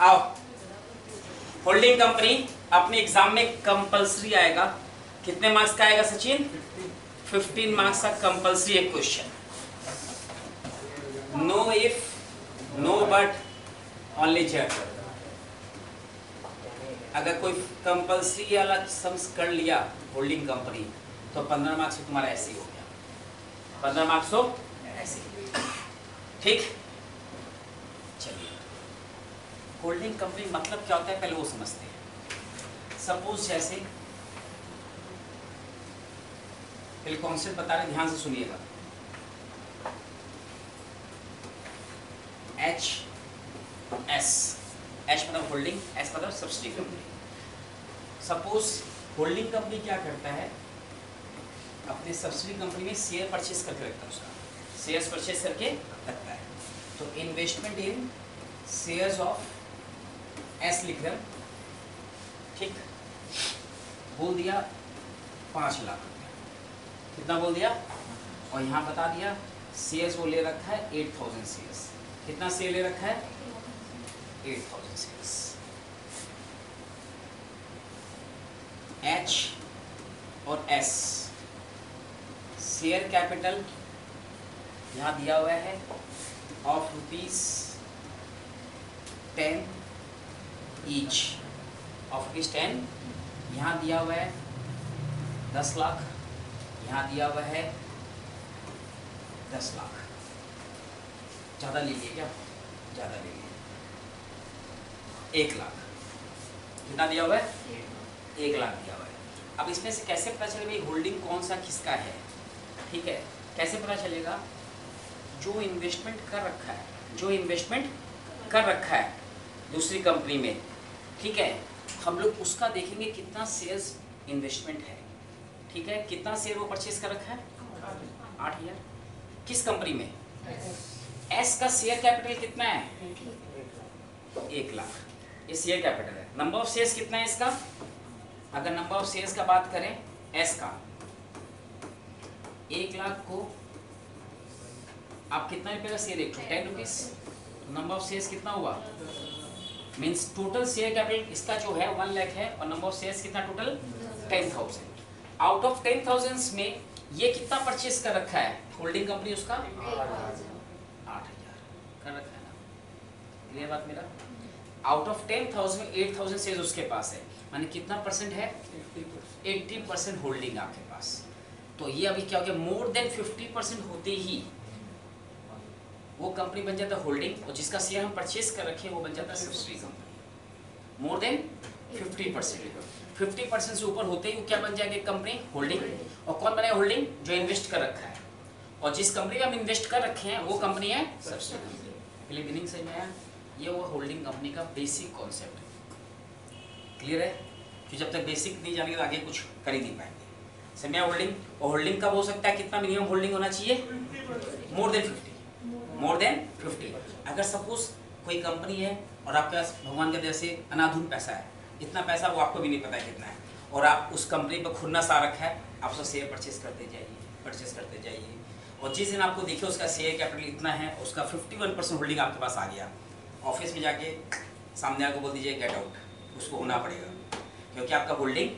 आओ, holding company अपने exam में कंपलसरी आएगा। कितने मार्क्स का आएगा सचिन? 15 मार्क्स का कंपलसरी एक question. No if, no but, only jet. अगर कोई कंपलसरी वाला सम्स कर लिया होल्डिंग कंपनी तो 15 मार्क्स तो तुम्हारा ऐसे ही हो गया। 15 मार्क्स तो ऐसे ही, ठीक। चलिए, होल्डिंग कंपनी मतलब क्या होता है पहले वो समझते हैं। सपोज जैसे पहले कॉन्सेप्ट बता रहे, ध्यान से सुनिएगा। एच मतलब होल्डिंग, एस मतलब subsidy company. Suppose holding company क्या करता है, अपने सब्सिडी कंपनी में शेयर परचेस करके रखता है, उसका शेयर्स परचेस करके रखता है। तो investment in shares of S लिख रहे, ठीक। बोल दिया 5 लाख रुपया, कितना बोल दिया, और यहाँ बता दिया शेयर्स वो ले रखा है 8000 शेयर्स। कितना शेयर ले रखा है? 8000 शेयर्स। एच और एस, शेयर कैपिटल यहाँ दिया हुआ है ऑफ ₹10 ईच, ऑफ ₹10। यहाँ दिया हुआ है 10 लाख, यहाँ दिया हुआ है 10 लाख। ज़्यादा ले लिए क्या? ज़्यादा ले लिए, 1 लाख। कितना दिया हुआ है? 1 लाख दिया हुआ है। अब इसमें से कैसे पता चलेगा भाई होल्डिंग कौन सा किसका है? ठीक है, कैसे पता चलेगा? जो इन्वेस्टमेंट कर रखा है, जो इन्वेस्टमेंट कर रखा है दूसरी कंपनी में, ठीक है, हम लोग उसका देखेंगे कितना शेयर्स इन्वेस्टमेंट है। ठीक है, कितना शेयर वो परचेज कर रखा है? 8000। किस कंपनी में? एस का शेयर कैपिटल कितना है? 1 लाख। ये शेयर कैपिटल है। नंबर ऑफ शेयर्स कितना है इसका? अगर नंबर ऑफ शेयर्स का बात करें एस का, 1 लाख को आप कितना रुपये का शेयर देख, 10 रुपीज। नंबर ऑफ शेयर्स कितना हुआ? मीन्स टोटल शेयर कैपिटल इसका जो है 1 लाख है, और नंबर ऑफ शेयर्स कितना टोटल? 10,000। आउट ऑफ 10,000 में ये कितना परचेज कर रखा है होल्डिंग कंपनी? उसका 8,000 कर रखा है ना। क्लियर बात मेरा? आउट ऑफ 10,000 में 8,000 शेयर्स उसके पास है, माने कितना परसेंट है? 80% होल्डिंग आपके पास। तो ये अभी क्या हो गया, मोर देन 50% होते ही वो कंपनी बन जाता है होल्डिंग, और जिसका शेयर हम परचेज कर रखे हैं वो बन जाता है सब्सिडी कंपनी। मोर देन 50% से ऊपर होते ही वो क्या बन जाएगी कंपनी? होल्डिंग। और कौन बनेगा होल्डिंग? जो इन्वेस्ट कर रखा है, और जिस कंपनी में हम इन्वेस्ट कर रखे हैं वो कंपनी है सब्सिडी कंपनी। पहले बिगिनिंग से मैं ये वो होल्डिंग कंपनी का बेसिक कॉन्सेप्ट है। क्लियर है? कि जब तक बेसिक नहीं जानेंगे तो आगे कुछ कर ही नहीं पाएंगे। समझ में? होल्डिंग, और होल्डिंग कब हो सकता है? कितना मिनिमम होल्डिंग होना चाहिए? More than 50। More than 50। अगर सपोज कोई कंपनी है और आपके पास भगवान के जैसे अनाधुन पैसा है, इतना पैसा वो आपको भी नहीं पता है कितना है, और आप उस कंपनी पर खुन्नस आ रखा है, आप उसका शेयर परचेज करते जाइए, और जिस दिन आपको देखिए उसका शेयर कैपिटल इतना है, उसका 51% होल्डिंग आपके पास आ गया, ऑफिस में जाके सामने आपको बोल दीजिए गेट आउट, उसको होना पड़ेगा, क्योंकि आपका होल्डिंग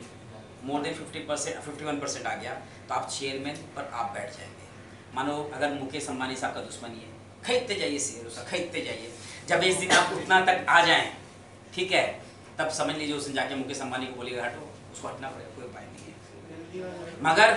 मोर देन 51% आ गया, तो आप चेयरमैन पर आप बैठ जाएंगे। मानो अगर मुकेश अंबानी साहब का दुश्मनी है, खरीदते जाइए शेयर उसका, खरीदते जाइए। जब इस दिन आप उतना तक आ जाएं, ठीक है, तब समझ लीजिए उसने जाके मुकेश अंबानी को बोलेगा हटो, उसको हटना पड़ेगा, कोई उपाय नहीं है। मगर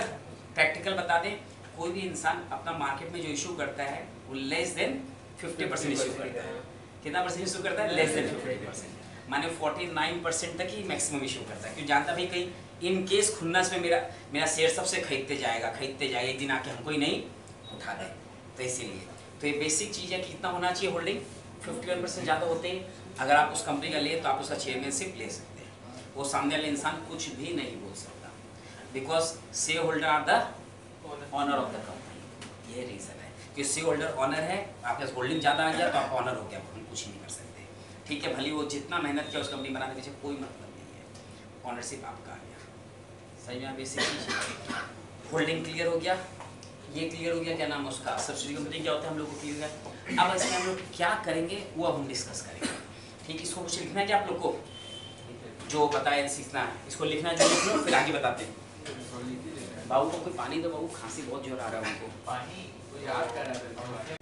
प्रैक्टिकल बता दें, कोई भी इंसान अपना मार्केट में जो इशू करता है वो लेस देन 50% इशू करता है। कितना परसेंट इशू करता है? लेस देन 50%, माने 49% तक ही मैक्सिमम इशू करता है। क्यों? जानता भाई कहीं इन केस खुन्नस में मेरा शेयर सबसे खरीदते जाएगा, एक दिन आके हमको ही नहीं उठा दे, तो इसीलिए तो ये बेसिक चीज़ है कि कितना होना चाहिए होल्डिंग? 51% ज़्यादा होते हैं। अगर आप उस कंपनी का ले तो आप उसका चेयरमैनशिप ले सकते हैं, वो सामने वाले इंसान कुछ भी नहीं बोल सकता, because share holder are the owner of the company. ये रीज़न है कि शेयर होल्डर ऑनर है, आपके पास होल्डिंग ज़्यादा आ गया तो आप ऑनर हो गया, हम कुछ नहीं कर सकते। ठीक है, भले वो जितना मेहनत किया उस कंपनी बनाने के पीछे कोई मतलब नहीं है, ऑनरशिप आपका आ गया। सही में बेसिक चीज़ होल्डिंग क्लियर हो गया, ये क्लियर हो गया। क्या नाम है उसका? सब्सिडी कंपनी क्या होता है हम लोग को क्लियर है। अब इसमें हम लोग क्या करेंगे वो अब हम डिस्कस करेंगे। ठीक, इसको कुछ लिखना है क्या आप लोग को? जो बताया सीखना है इसको लिखना है, जो लिख लो फिर आगे बताते हैं। बाबू को कोई पानी दो, बाबू खांसी बहुत जोर आ रहा है उनको। पानी कोई याद कर रहा है।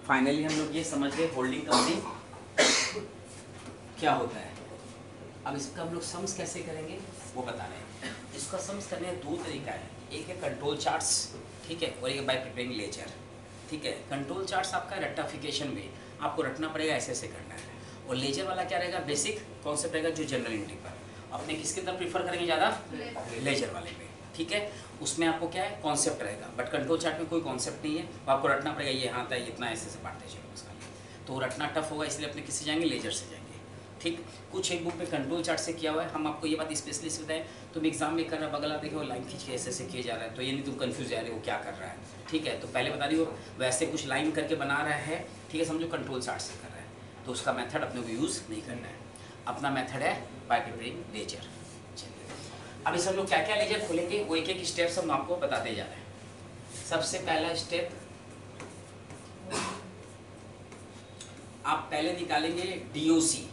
फाइनली हम लोग ये समझ गए होल्डिंग कंपनी क्या होता है। अब इसका हम लोग सम्स कैसे करेंगे वो बता रहे हैं। इसका सम्स करने का दो तरीका है, एक है कंट्रोल चार्ट्स, ठीक है, और एक बाय प्रिपेयरिंग लेजर, ठीक है। कंट्रोल चार्ट्स आपका रट्टाफिकेशन में आपको रटना पड़ेगा, ऐसे ऐसे करना है। और लेजर वाला क्या रहेगा, बेसिक कॉन्सेप्ट रहेगा जो जनरल एंट्री पर अपने किसके तरफ प्रीफर करेंगे ज़्यादा, लेजर वाले पे, ठीक है। उसमें आपको क्या है कॉन्सेप्ट रहेगा, बट कंट्रोल चार्ट में कोई कॉन्सेप्ट नहीं है, वो आपको रटना पड़ेगा, ये हाँ था इतना ऐसे से बांटते चलो उसका, तो रटना टफ होगा, इसलिए अपने किससे जाएंगे, लेजर से जाएंगे, ठीक। कुछ एक बुक में कंट्रोल चार्ट से किया हुआ है, हम आपको ये बात स्पेशलिस्ट बताएं, तुम एग्जाम में कर रहा बगला देखे वो लाइन खींच के ऐसे ऐसे किए जा रहा है, तो ये नहीं तुम कंफ्यूज जा रहे हो क्या कर रहा है, ठीक है। तो पहले बता रही हो वैसे कुछ लाइन करके बना रहा है, ठीक है, समझो कंट्रोल चार्ट से कर रहा है, तो उसका मेथड अपने को यूज़ नहीं करना है, अपना मेथड है बाय प्रिपेयरिंग लेजर। अब इस हम लोग क्या क्या लेजर खोलेंगे वो एक एक स्टेप्स हम आपको बताते जा रहे हैं। सबसे पहला स्टेप आप पहले निकालेंगे DOC,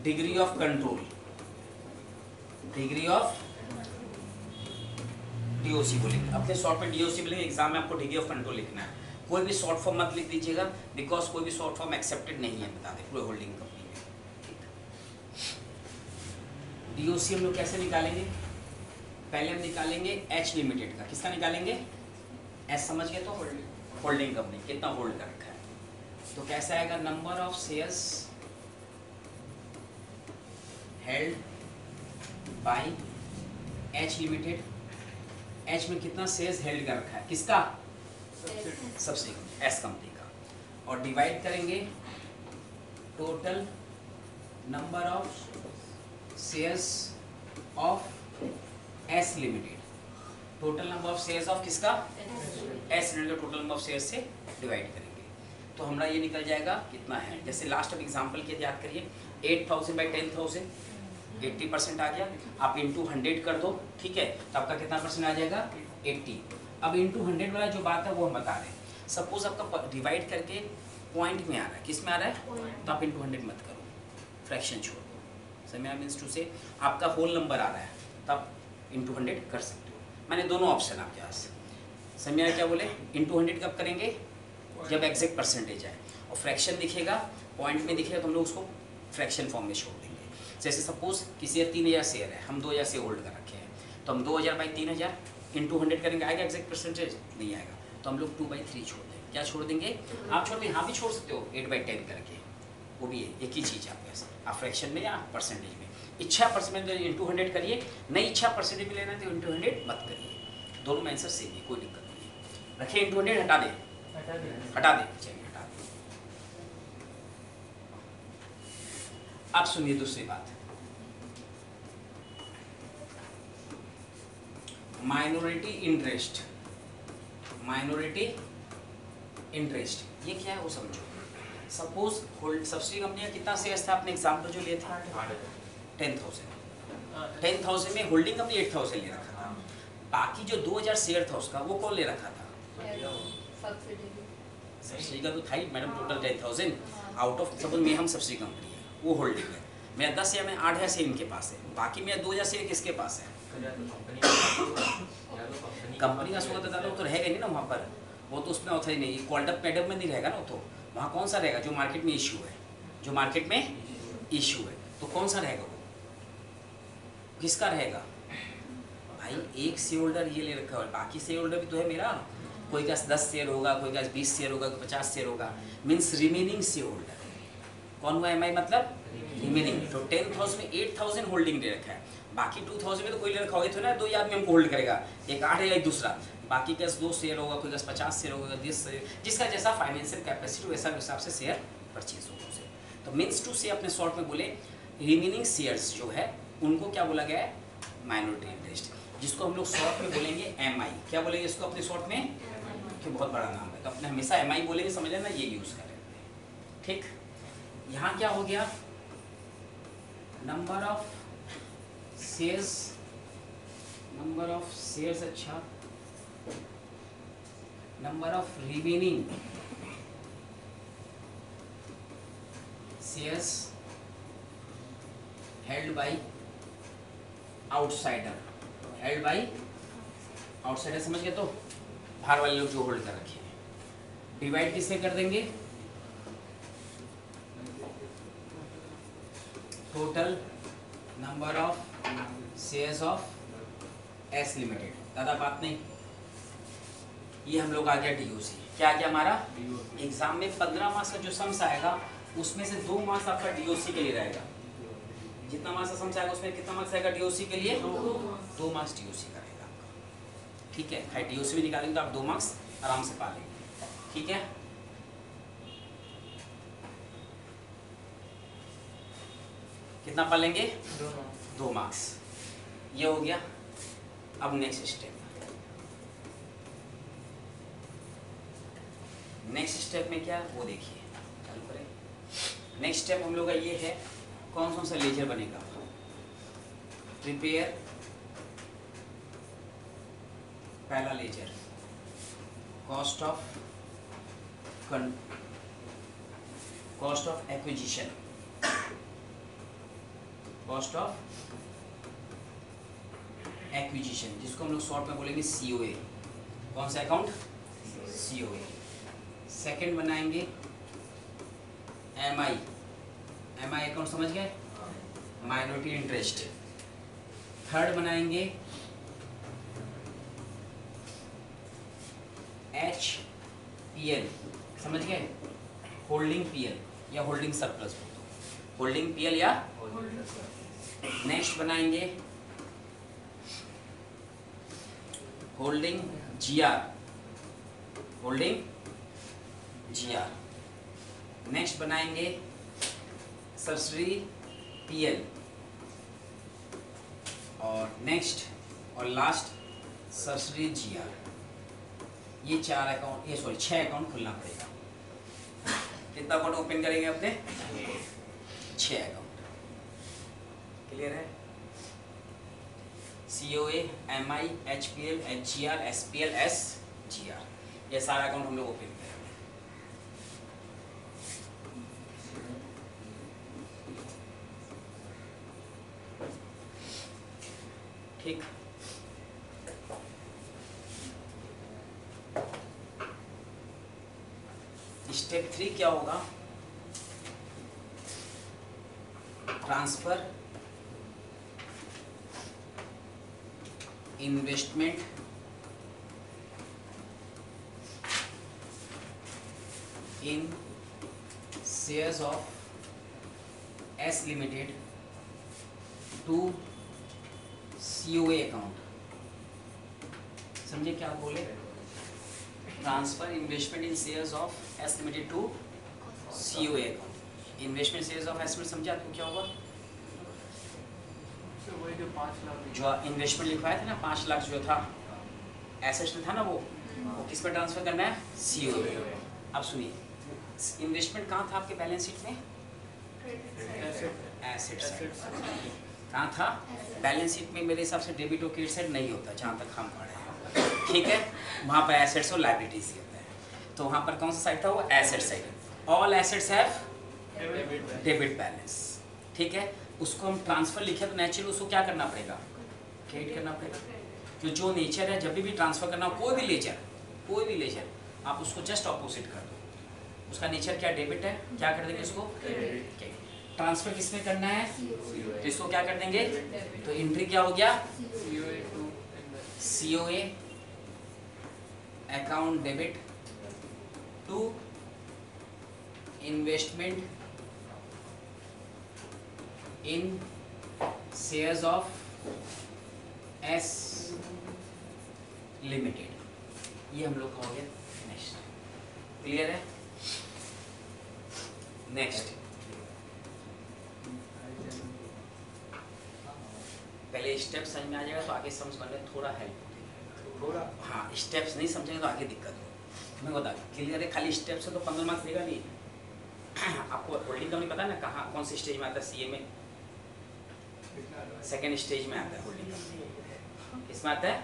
degree of control, degree of DOC बोलेंगे, अपने शॉर्ट में डीओसी बोलेंगे, एग्जाम में आपको डिग्री ऑफ कंट्रोल लिखना है। कोई भी शॉर्ट फॉर्म मत लिख दीजिएगा, बिकॉज कोई भी शॉर्ट फॉर्म एक्सेप्टेड नहीं है, बता दें पूरे होल्डिंग कंपनी में। डीओसी हम लोग कैसे निकालेंगे, पहले हम निकालेंगे एच लिमिटेड का, किसका निकालेंगे, एच समझ गए, तो होल्डिंग कंपनी कितना होल्ड कर रखा है, तो कैसा आएगा, number of shares held by H limited, H में कितना शेयर्स हेल्ड कर रखा है, किसका, सब्सिडी एस कंपनी का, और डिवाइड करेंगे total number of shares of S limited, total number of shares of किसका, S limited, total number of shares से डिवाइड करेंगे, तो हमारा ये निकल जाएगा कितना है। जैसे लास्ट अब एग्जांपल के याद करिए, 8000 बाई 10,000 80% आ गया, आप इंटू 100 कर दो, ठीक है, तो आपका कितना परसेंट आ जाएगा, 80। अब इंटू 100 वाला जो बात है वो हम बता रहे हैं। सपोज आपका डिवाइड करके पॉइंट में आ रहा है, किस में आ रहा है, तो आप इंटू 100 मत करो, फ्रैक्शन छोड़ दो, समय मीन्स टू से आपका होल नंबर आ रहा है, तो आप इंटू 100 कर सकते हो। मैंने दोनों ऑप्शन आपके पास, समय क्या बोले, इंटू 100 कब करेंगे, जब एग्जैक्ट परसेंटेज आए और फ्रैक्शन दिखेगा, पॉइंट में दिखेगा, तो हम लोग उसको फ्रैक्शन फॉर्म में छोड़ देंगे। जैसे सपोज किसी 3000 शेयर है, हम 2000 शेयर होल्ड कर रखे हैं, तो हम 2000 बाई 3000 इंटू 100 करेंगे, आएगा एग्जैक्ट परसेंटेज, नहीं आएगा, तो हम लोग 2/3 छोड़ देंगे। क्या छोड़ देंगे, आप छोड़ देंगे, यहाँ भी छोड़ सकते हो 8/10 करके, वो भी है एक ही चीज़ है आपके पास, आप फ्रैक्शन में या परसेंटेज में, इच्छा परसेंटेज इंटू 100 करिए, नहीं इच्छा परसेंटेज में लेना तो इंटू 100 मत करिए, दोनों में आंसर सेम है, कोई दिक्कत नहीं है। रखिए इंटू 100, हटा दें, चलिए हटा दें। अब सुनिए दूसरी बात, माइनॉरिटी इंटरेस्ट, माइनॉरिटी इंटरेस्ट ये क्या है वो समझो। सपोज होल्ड सब्सिडी कंपनी का कितना शेयर्स था, आपने एग्जाम्पल जो लिए थे 10,000 में होल्डिंग कंपनी 8,000 ले रखा था, बाकी जो 2000 शेयर था उसका वो कौन ले रखा था, सब्सिडी का तो था ही madam, total 10,000 out of suppose में हम सब्सिडी कंपनी है वो होल्डिंग है, मेरा 10 या मैं 8,000 शेयर इनके पास है, बाकी मेरा 2000 शेयर किसके पास है, कंपनी का स्वागत दादा तो रहेगा नहीं ना वहाँ पर, वो तो उसमें ऑथराइज नहीं, क्वाल्टअप मैडम में नहीं रहेगा ना, तो वहाँ कौन सा रहेगा, जो मार्केट में इशू है, जो मार्केट में इशू है, तो कौन सा रहेगा वो, किसका रहेगा भाई, एक शेयर होल्डर ये ले रखा है, बाकी शेयर होल्डर भी तो है मेरा, कोई का 10 शेयर होगा, कोई का 20 शेयर होगा, कोई 50 शेयर होगा, मीन्स रिमेनिंग शेयर होल्डर, कौन हुआ एम आई मतलब रिमेनिंग, तो 10,000 में 8,000 होल्डिंग ले रखा है, बाकी 2,000 में तो कोई ले रखा होगा, तो ना 2 आदमी हमको होल्ड करेगा, एक 8 है एक दूसरा, बाकी का 2 शेयर होगा, कोई का 50 शेयर होगा, 10 शेयर, जिसका जैसा फाइनेंशियल कैपेसिटी वैसा हिसाब से शेयर परचेज होगा उसे, तो मीन्स टू से अपने शॉर्ट में बोले रिमेनिंग शेयर्स जो है उनको क्या बोला गया है, माइनॉरिटी इंटरेस्ट, जिसको हम लोग शॉर्ट में बोलेंगे एम आई, क्या बोलेंगे इसको अपने शॉर्ट में, कि बहुत बड़ा नाम है, तो अपने हमेशा एम आई बोलेंगे, समझ लेना ये यूज़ करेंगे, ठीक। यहाँ क्या हो गया, number of shares, number of shares, अच्छा, number of remaining shares held by outsider, held by outsider, समझ गए? तो बाहर वाले लोग जो होल्ड कर रखे हैं, डिवाइड किससे कर देंगे? Total number of shares of S limited. ज़्यादा बात नहीं, ये हम लोग आ गया डीओसी। क्या आ गया हमारा? एग्जाम में 15 मार्क्स का जो सम्स आएगा उसमें से 2 मार्क्स आपका डीओसी के लिए रहेगा। जितना मार्क्स का सम्स आएगा उसमें कितना मार्क्स आएगा डीओसी के लिए? 2 मार्क्स डीओसी का रहेगा आपका, ठीक है? खाली डीओसी भी निकालेंगे तो आप 2 मार्क्स आराम से पा लेंगे, ठीक है? कितना पा लेंगे? 2 मार्क्स। ये हो गया। अब नेक्स्ट स्टेप, नेक्स्ट स्टेप में क्या वो देखिए, चालू करें। नेक्स्ट स्टेप हम लोग का ये है, कौन सा लेजर बनेगा? प्रिपेयर पहला ledger, cost of acquisition, cost of acquisition, जिसको हम लोग शॉर्ट में बोलेंगे सीओए। कौन सा अकाउंट? सीओए। सेकंड बनाएंगे एमआई, एमआई अकाउंट समझ गए? Minority interest. थर्ड बनाएंगे HPL, समझ गए? होल्डिंग पीएल या होल्डिंग सरप्लस, होल्डिंग पीएल या नेक्स्ट बनाएंगे holding GR, holding GR. Next बनाएंगे सब्सिडी पीएल, और नेक्स्ट और लास्ट सब्सिडी जीआर। ये 4 अकाउंट, ये सॉरी 6 अकाउंट खुलना पड़ेगा। कितना अकाउंट ओपन करेंगे अपने? 6 अकाउंट। क्लियर है? COA, MI, HPL, HGR, SPL, SGR, ये सारा अकाउंट हम लोग ओपन करेंगे। ठीक, स्टेप 3 क्या होगा? Transfer investment in shares of S limited to COA account. समझे क्या बोले? Transfer investment in shares of S limited to COA account. Investment shares of S limited, समझे आपको क्या होगा? जो इन्वेस्टमेंट लिखवाया था ना 5 लाख जो था एसेट्स में था ना, वो किस पर ट्रांसफर करना है? COA। अब सुनिए, इन्वेस्टमेंट कहाँ था आपके बैलेंस शीट में? एसेट्स। कहाँ था? बैलेंस शीट में मेरे हिसाब से डेबिट और क्रेडिट साइड नहीं होता जहाँ तक हम पढ़े हैं, ठीक है? वहाँ पर एसेट्स और लायबिलिटीज होता है। तो वहाँ पर कौन सा साइड था? वो asset side. All assets have debit balance, ठीक है? उसको हम ट्रांसफर लिखे तो नेचुरली उसको क्या करना पड़ेगा? क्रेडिट करना पड़ेगा। तो जो नेचर है, जब भी ट्रांसफर करना कोई भी लेजर आप उसको जस्ट ऑपोजिट कर दो। उसका नेचर क्या? डेबिट है, क्या कर देंगे उसको? ट्रांसफर किसमें करना है? तो इसको क्या कर देंगे? तो एंट्री क्या हो गया? COA account debit to investment in shares of S limited. ये हम लोग का हो गया। नेक्स्ट क्लियर है? नेक्स्ट पहले स्टेप समझ में आ जाएगा तो आगे समझ में थोड़ा हेल्प थोड़ा, हाँ स्टेप्स नहीं समझेंगे तो आगे दिक्कत हो। मैं बता क्लियर है? खाली स्टेप से तो 15 मार्क्स देगा नहीं। आपको होल्डिंग कंपनी पता है ना कहाँ कौन सी स्टेज में आता है? CA में सेकेंड स्टेज में आता है होल्डिंग कंपनी। किसमें आता है?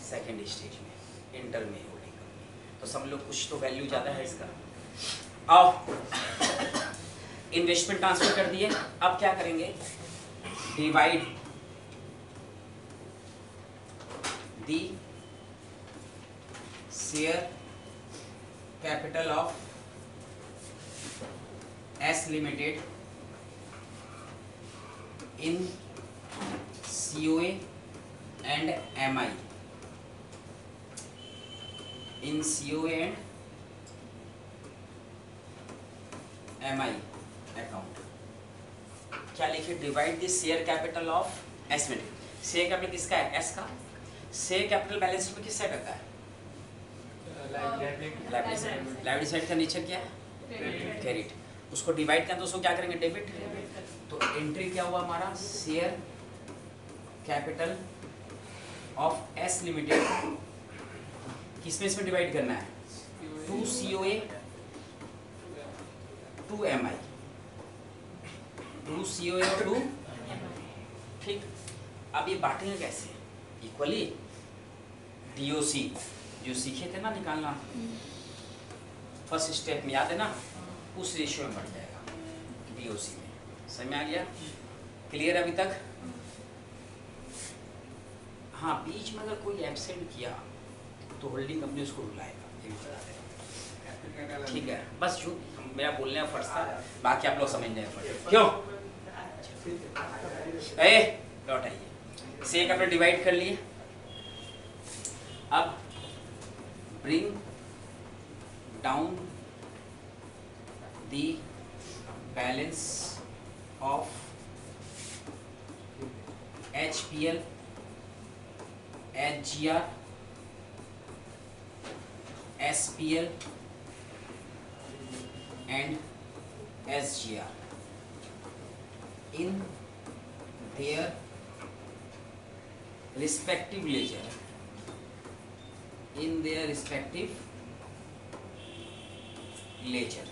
सेकेंड स्टेज में, इंटर में होल्डिंग कंपनी। तो सब लोग कुछ तो वैल्यू ज़्यादा है इसका। आओ इन्वेस्टमेंट ट्रांसफर कर दिए, अब क्या करेंगे? Divide the share capital of S limited in COA and MI, in COA and MI account. क्या लिखे? Divide the share capital of S में। शेयर कैपिटल किसका है? एस का। शेयर कैपिटल बैलेंस शीट में किस साइड रखा है? लाइबिलिटी साइड का नीचे क्या है? क्रेडिट। उसको डिवाइड करना तो उसको क्या करेंगे? डेबिट। तो एंट्री क्या हुआ हमारा? Share capital of S limited किसमें इसमें डिवाइड करना है? 2 COA 2 MI, 2 COA और 2 ठीक। अब ये बांटेंगे कैसे? इक्वली। DOC जो सीखे थे ना निकालना फर्स्ट स्टेप में, याद है ना? उस रेशियो में बढ़ जाएगा DOC में। समझ में आ गया? क्लियर अभी तक? हाँ, बीच में अगर कोई एब्सेंट किया तो होल्डिंग कंपनी उसको रुलाएगा, ये भी बता देगा। ठीक है, बस जो मेरा बोलने का फर्ज था, बाकी आप लोग समझ जाए फर्ज। क्यों? लौट आइए। शेयर कैपिटल डिवाइड कर लिए। अब bring down the balance of HPL, HGR, SPL and SGR in their respective ledger, in their respective ledger।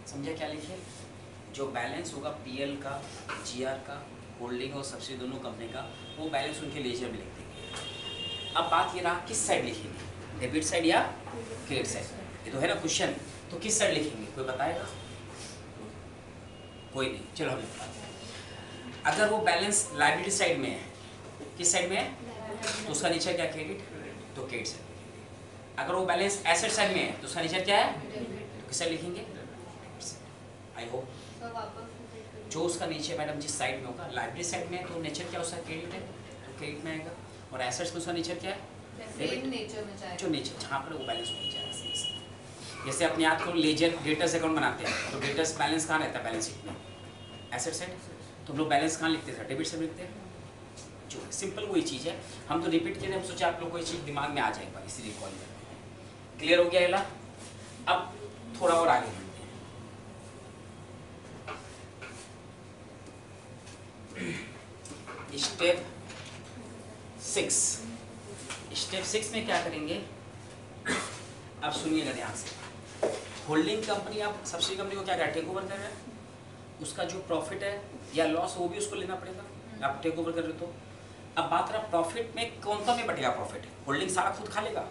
समझा क्या लिखे? जो बैलेंस होगा पीएल का, जीआर का, होल्डिंग और सब्सिडी दोनों कंपनी का, वो बैलेंस उनके लेजर में लिख देंगे। अब बात ये रहा किस साइड लिखेंगे? डेबिट साइड या क्रेडिट साइड? ये तो है ना क्वेश्चन। तो किस साइड लिखेंगे? कोई बताएगा? कोई नहीं, चलो हमें बताते हैं। अगर वो बैलेंस लायबिलिटी साइड में है, किस साइड में है? तो उसका नीचे क्या? क्रेडिट। तो क्रेडिट साइड लिखेंगे। अगर वो बैलेंस एसेट साइड में है तो उसका नीचे क्या है? तो किस साइड लिखेंगे? आई होप जो उसका नीचे मैडम जिस साइड में होगा, लाइब्रेरी साइड में है तो नेचर क्या उसका क्रेडिट है, तो क्रेडिट में आएगा। और एसेट्स में उसका नेचर क्या है? डेबिट। जो नेचर जहाँ पर वो बैलेंस हो जाएगा। जैसे अपने आप को लेजर डेटर्स अकाउंट बनाते हैं तो डेटर्स बैलेंस कहाँ रहता है? बैलेंस शीट में, एसेट साइड। तो हम लोग बैलेंस कहाँ लिखते थे? डेबिट साइड लिखते हैं। जो सिंपल वही चीज़ है, हम तो रिपीट किए, हम सोचा आप लोग को ये चीज़ दिमाग में आ जाएगा, इसीलिए कॉल करते हैं। क्लियर हो गया ये? अब थोड़ा और आगे बढ़ते हैं। स्टेप 6 में क्या करेंगे? अब सुनिएगा ध्यान से। होल्डिंग कंपनी, आप सब्सिडी कंपनी को क्या कर टेक ओवर कर रहे हैं, उसका जो प्रॉफिट है या लॉस वो भी उसको लेना पड़ेगा, आप टेक ओवर कर रहे हो। तो अब बात रहा प्रॉफिट में, कौन सा में बटेगा प्रॉफिट? होल्डिंग सारा खुद खा लेगा,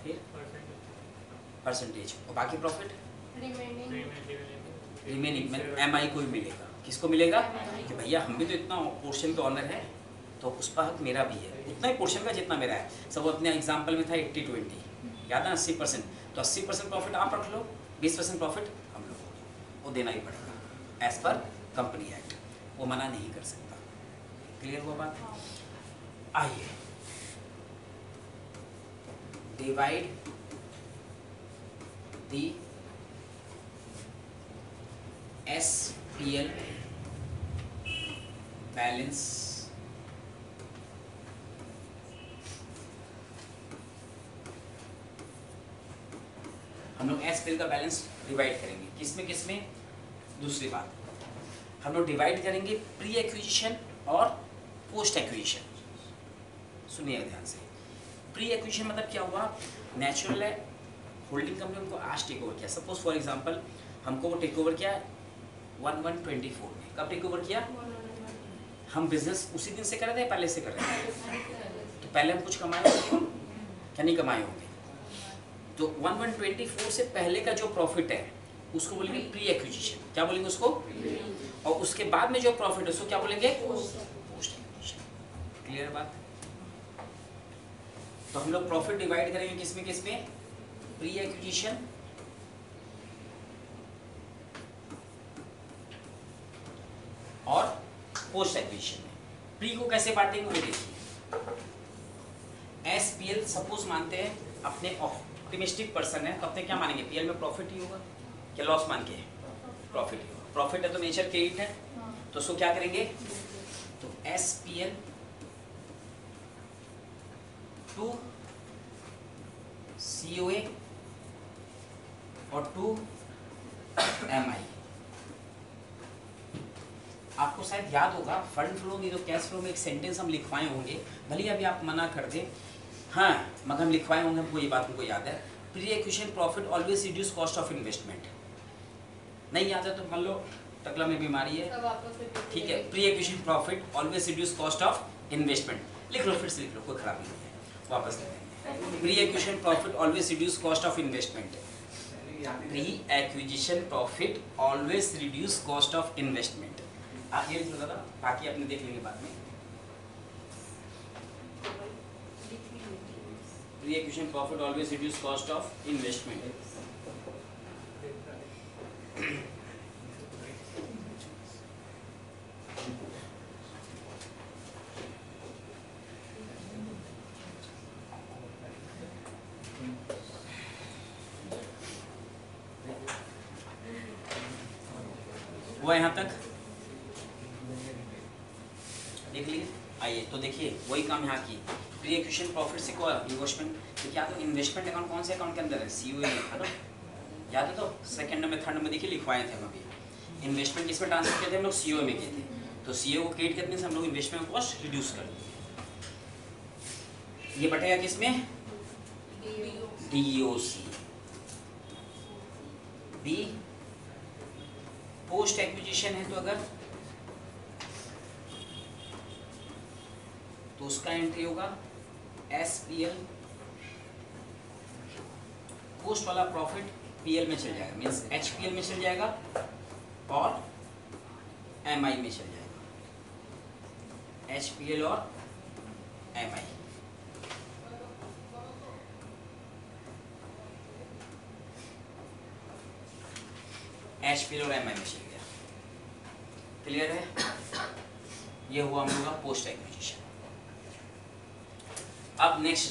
फिर परसेंटेज, और बाकी प्रॉफिट रिमेनिंग में एमआई को ही मिलेगा। किसको मिलेगा? कि भैया हम भी तो इतना पोर्शन के ऑनर है, तो उस पर हक मेरा भी है, उतना ही पोर्शन का जितना मेरा है। सब अपने एग्जाम्पल में था 80-20, याद है 80%। तो 80% प्रॉफिट आप रख लो, 20% प्रॉफिट हम लोग, वो देना ही पड़ेगा एज पर कंपनी एक्ट, वो मना नहीं कर सकता। क्लियर हुआ बात? आइए, डिवाइड दी SPL बैलेंस हम लोग SPL का बैलेंस डिवाइड करेंगे किसमें? दूसरी बात, हम लोग डिवाइड करेंगे प्री एक्विजिशन और पोस्ट एक्विजिशन। सुनिए ध्यान से। प्री एक्विजिशन मतलब क्या हुआ? नेचुरल है, होल्डिंग कंपनी हमको आज टेक ओवर किया। सपोज फॉर एग्जांपल हमको वो टेक ओवर किया 1124 में। कब टेक ओवर किया? हम बिजनेस उसी दिन से कर रहे थे, पहले से कर रहे थे? तो पहले हम कुछ कमाए होंगे क्या? नहीं कमाए होंगे। तो 1124 से पहले का जो प्रॉफिट है उसको बोलेंगे प्री एक्विजिशन। क्या बोलेंगे उसको? और उसके बाद में जो प्रॉफिट है उसको क्या बोलेंगे? Post acquisition. क्लियर बात? तो हम लोग प्रॉफिट डिवाइड करेंगे किसमें किसमें? प्री एक्विजिशन और पोस्ट एक्विजिशन में। प्री को कैसे बांटेंगे वो देखिए। एसपीएल सपोज मानते हैं, अपने ऑप्टिमिस्टिक पर्सन है तो अपने क्या मानेंगे? पीएल में प्रॉफिट ही होगा क्या लॉस मान के? प्रॉफिट ही होगा। प्रॉफिट है तो नेचर क्रेडिट है, तो उसको क्या करेंगे? तो एसपीएल टू सीओए और टू एमआई। आपको शायद याद होगा फंड फ्लो नहीं तो कैश फ्लो में एक सेंटेंस हम लिखवाए होंगे, भले अभी आप मना कर दें, हाँ मगर हम लिखवाए होंगे, हमको ये बात हमको याद है। Pre acquisition profit always reduce cost of investment. नहीं याद है तो मान लो टकला में बीमारी है, ठीक है। Pre acquisition profit always reduce cost of investment. लिख लो, फिर से लिख लो, कोई खराबी नहीं है, वापस लिखेंगे। Pre acquisition profit always reduce cost of investment. Pre acquisition profit always reduce cost of investment. आप ये लिख लो दादा, बाकी अपने देख लेंगे बाद में। Pre acquisition profit always reduce cost of investment. हुआ यहाँ तक? देख लीजिए। आइए तो देखिए वही काम यहाँ की। प्री एक्विजिशन प्रॉफिट से को इन्वेस्टमेंट, तो क्या तो इन्वेस्टमेंट अकाउंट कौन से अकाउंट के अंदर है? सीओए है ना, याद है? तो सेकंड में थर्ड में देखिए लिखवाए थे हम अभी। इन्वेस्टमेंट किस में ट्रांसफर किए थे हम लोग? सीओए में किए थे। तो सीओए को क्रेडिट करने से हम लोग इन्वेस्टमेंट कॉस्ट रिड्यूस कर दिए। ये बटेगा किस में? डीओसी। बी पोस्ट एक्विजिशन है तो अगर तो उसका एंट्री होगा एसपीएल। पोस्ट वाला प्रॉफिट पीएल में चल जाएगा, मींस एचपीएल में चल जाएगा और एमआई में चल जाएगा। एचपीएल और एमआई। एचपीएल और एमआई में चल गया। क्लियर है? ये हुआ हम लोग का पोस्ट एक्विजिशन। अब नेक्स्ट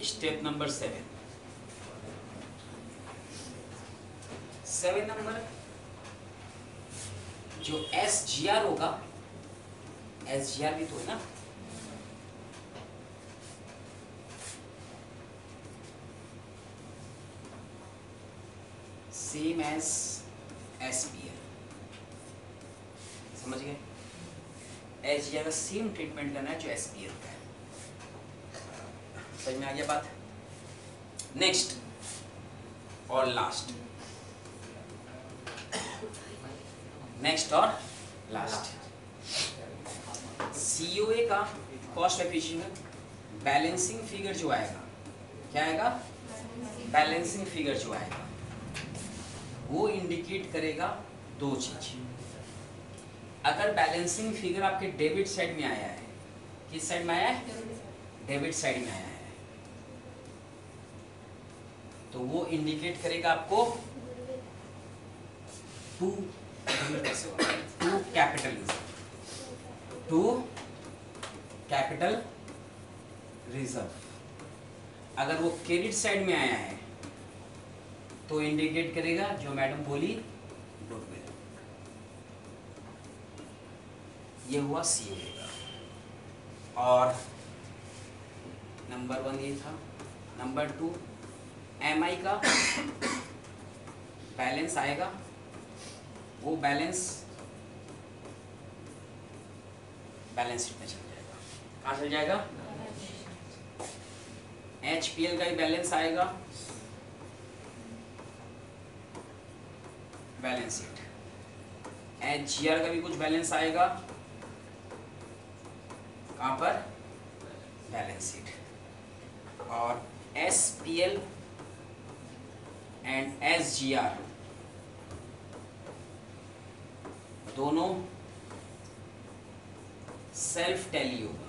स्टेप नंबर 7। 7 नंबर जो एसजीआर होगा, एसजीआर भी तो है ना, सेम एज एसपीएल। समझ गए? एसजीआर का सेम ट्रीटमेंट करना है जो एसपीएल का है। समझ में आ गया बात? नेक्स्ट और लास्ट, नेक्स्ट और लास्ट, सीओए का कॉस्ट एफिशिएंसी बैलेंसिंग फिगर जो आएगा, क्या आएगा? बैलेंसिंग फिगर जो आएगा वो इंडिकेट करेगा दो चीज। अगर बैलेंसिंग फिगर आपके डेबिट साइड में आया है, किस साइड में आया है? डेबिट साइड में आया है, तो वो इंडिकेट करेगा आपको टू कैपिटल रिजर्व। अगर वो क्रेडिट साइड में आया है तो इंडिकेट करेगा जो मैडम बोली गुडविल। ये हुआ सीओए का। और नंबर 1 ये था। नंबर 2 एमआई का बैलेंस आएगा, वो बैलेंस शीट में चल जाएगा। कहाँ चल जाएगा? एचपीएल का ही बैलेंस आएगा, बैलेंस शीट। HGR का भी कुछ बैलेंस आएगा, कहाँ पर, बैलेंस शीट। और SPL एंड SGR दोनों सेल्फ टैली होगा।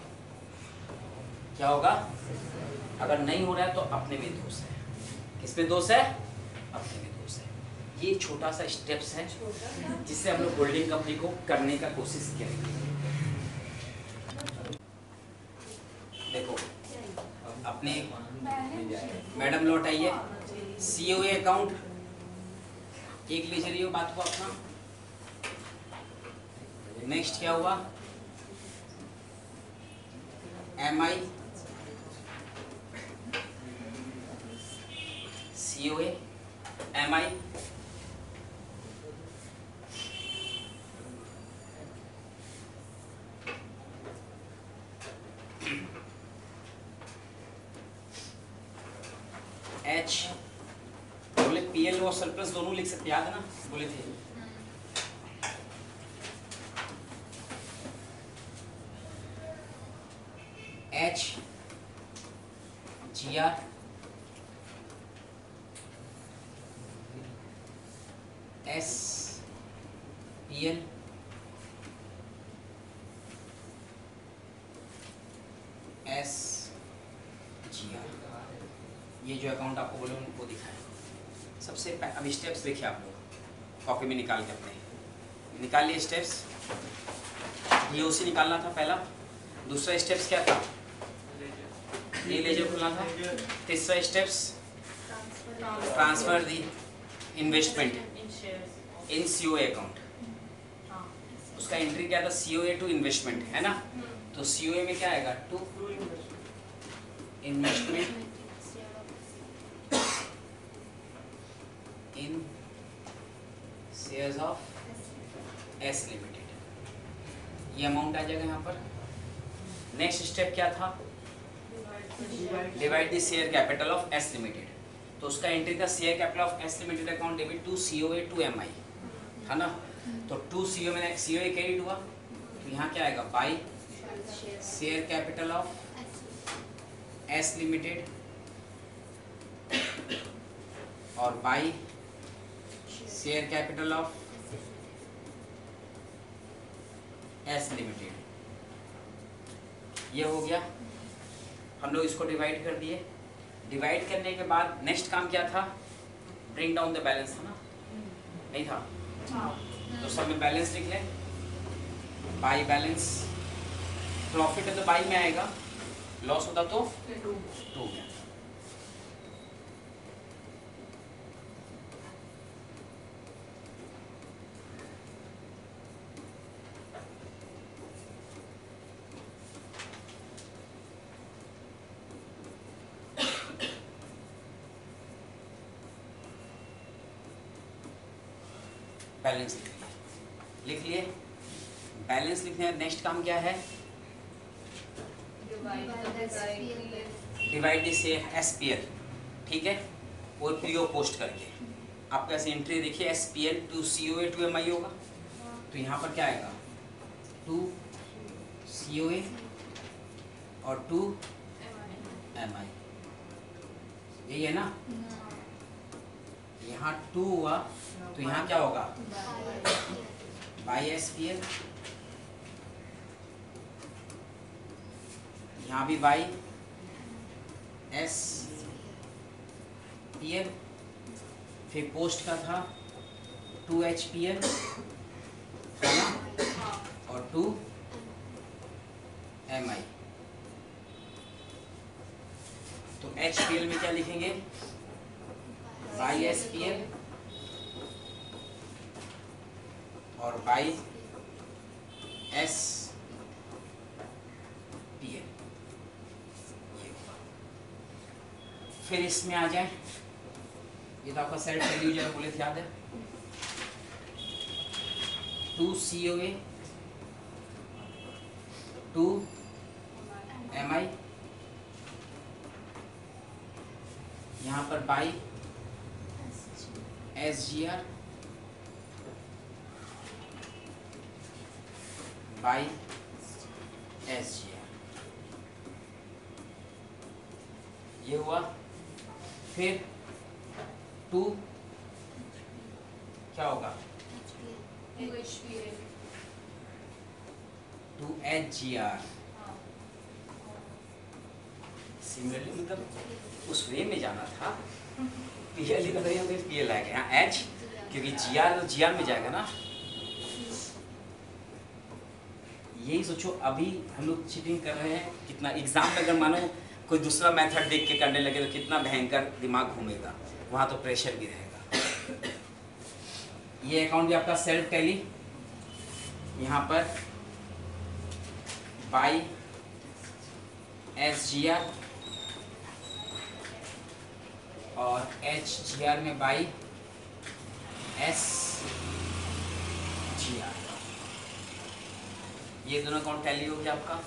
क्या होगा? अगर नहीं हो रहा है तो अपने में दोष है। किसमें दोष है? अपने में दोष है। ये छोटा सा स्टेप्स है जिससे हम लोग होल्डिंग कंपनी को करने का कोशिश करेंगे। देखो अपने मैडम लौट आइए। COA अकाउंट एक ले चलिए बात को अपना। नेक्स्ट क्या हुआ? MI, COA, MI, H बोले PL और सरप्लस दोनों लिख सकते, याद है ना, बोले थे। HGR, SPL, SGR। ये जो अकाउंट आपको बोले उनको दिखाएं। सबसे अब स्टेप्स देखिए आप लोग कॉपी में निकाल के अपने निकालिए स्टेप्स। ये उसी निकालना था पहला। दूसरा स्टेप्स क्या था? ये लेजर खुलना था। तीसरा स्टेप्स ट्रांसफर दी इन्वेस्टमेंट इन COA अकाउंट। उसका एंट्री क्या था? COA टू इन्वेस्टमेंट, है ना। तो COA में क्या आएगा? To investment in shares of S limited. ये अमाउंट आ जाएगा यहाँ पर। नेक्स्ट स्टेप क्या था? Divide the share capital of S limited. तो उसका एंट्री था share capital of S limited account debit to COA to MI, है ना। तो टू COA में COA क्रेडिट हुआ, तो यहाँ क्या आएगा? By share capital of S limited और by share capital of S limited. ये हो गया। हम लोग इसको डिवाइड कर दिए। डिवाइड करने के बाद नेक्स्ट काम क्या था? ब्रिंग डाउन द बैलेंस, था ना, नहीं था? तो सब में बैलेंस लिख लें। बाई बैलेंस, प्रॉफिट है तो बाई में आएगा, लॉस होता तो टू में। बैलेंस लिख लिए। बैलेंस लिखने का नेक्स्ट काम क्या है? डिवाइड द शेयर SPL, ठीक है, और PO पोस्ट करके आपका ऐसे एंट्री देखिए। SPL to COA to MI होगा, तो यहाँ पर क्या आएगा? टू COA और टू MI, यही है ना। यहाँ टू हुआ तो यहाँ क्या होगा? बाई SPL, यहाँ भी बाई SPL, फिर पोस्ट का था 2 HPL, है ना, और 2 MI। तो HPL में क्या लिखेंगे? बाई SPL और बाई SPL। फिर इसमें आ जाए, ये तो आपका सेल्फ वैल्यू जरा बोले थे, याद है? 2 COA 2 MI, यहाँ पर by SGR by S G R, ये हुआ। फिर 2 क्या होगा, 2 एच जी आर। सिमिलरली मतलब उस वे में जाना था, पी एल लिख रही हो तो पी एल आएगा यहाँ एच, क्योंकि जी आर तो जी आर में जाएगा ना। यही सोचो अभी हम लोग चीटिंग कर रहे हैं कितना। एग्जाम में अगर मानो कोई दूसरा मेथड देख के करने लगे तो कितना भयंकर दिमाग घूमेगा, वहाँ तो प्रेशर भी रहेगा। ये अकाउंट भी आपका सेल्फ टैली, यहाँ पर बाई एस जी आर और एच जी आर में बाई एस जी आर। ये दोनों अकाउंट टैली हो गया आपका।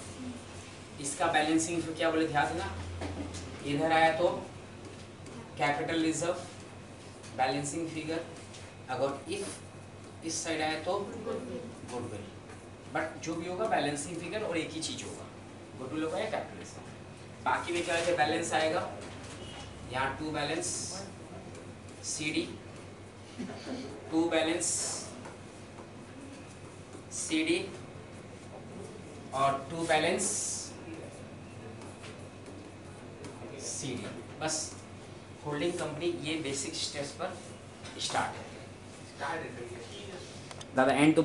इसका बैलेंसिंग तो क्या बोले, ध्यान देना, इधर आया तो कैपिटल रिजर्व बैलेंसिंग फिगर, अगर इफ इस साइड आया तो गुडविल। बट जो भी होगा बैलेंसिंग फिगर और एक ही चीज होगा, गुडविल होगा या कैपिटल रिजर्व। बाकी में क्या है, बैलेंस आएगा यहाँ 2 balance C D, 2 balance C D और 2 बैलेंस सी डी। बस होल्डिंग कंपनी ये बेसिक स्टेप्स पर स्टार्ट है। दादा एंड तो